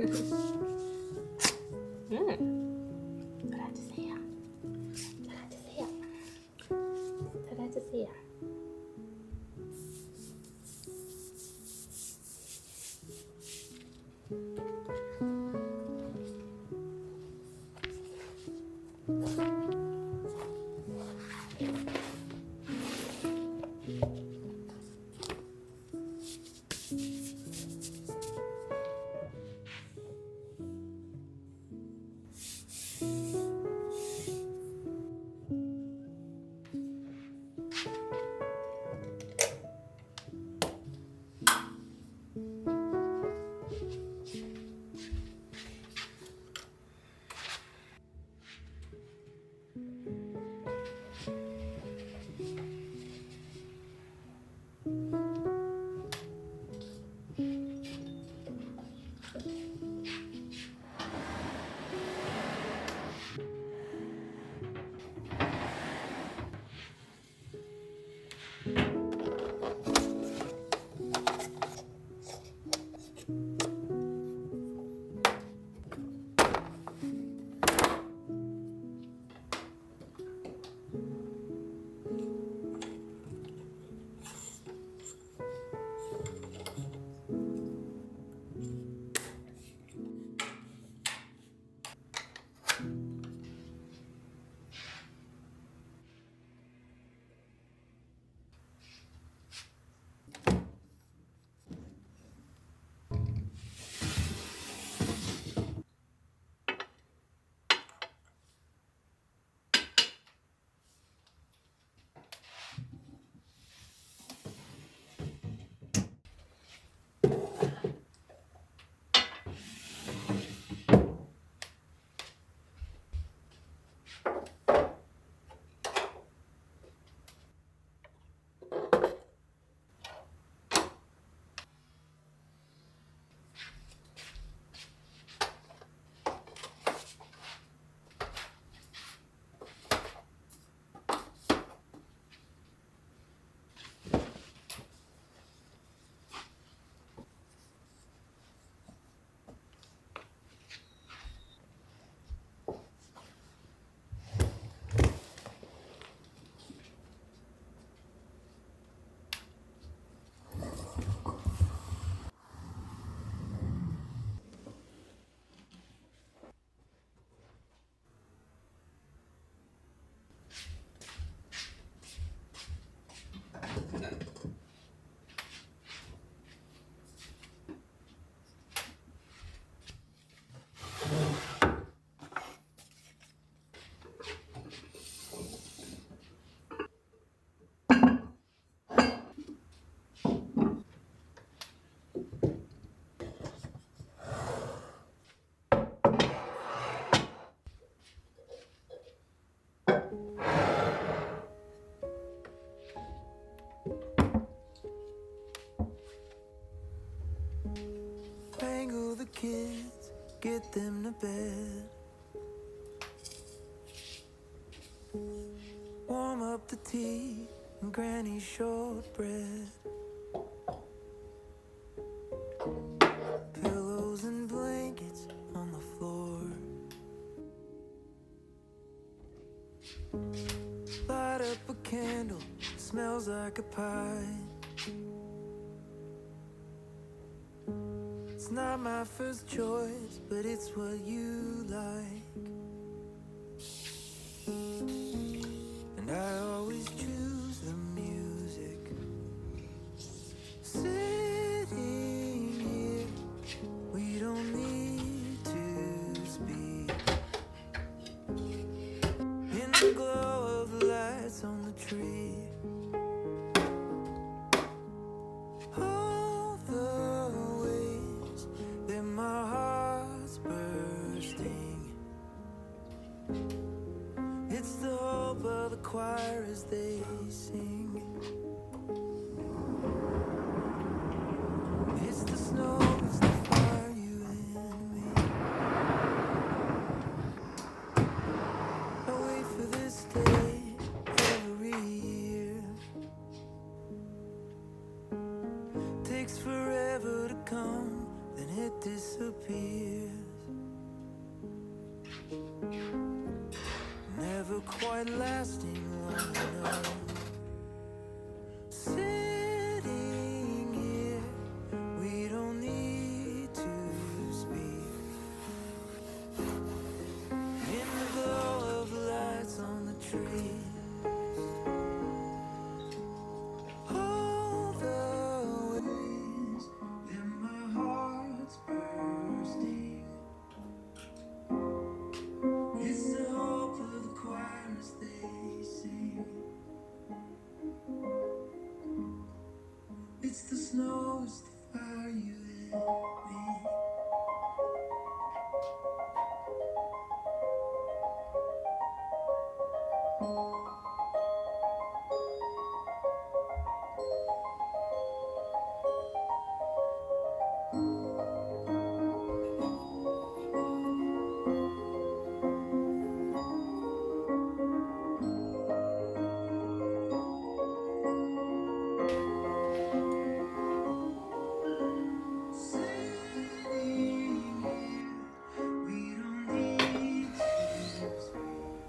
Berhasil. Berhasil. Berhasil. Wrangle the kids, get them to bed. Warm up the tea and Granny's shortbread. Pillows and blankets on the floor. Light up a candle, smells like a pie. It's not my first choice, but it's what you like. And I always choose the music. Sitting here, we don't need to speak. In the glow of the lights on the tree. All the ways that my heart's bursting. It's the hope of the choir as they sing. It's the snow, it's the fire, you and me. I wait for this day every year. Takes forever to come, then it disappears. never quite lasting long enough. Sitting here, we don't need to speak. In the glow of lights on the tree, all the ways that my heart's bursting. It's the hope of the choir as they sing. It's the snow, it's the fire you lit me. Sitting here, we don't need to speak.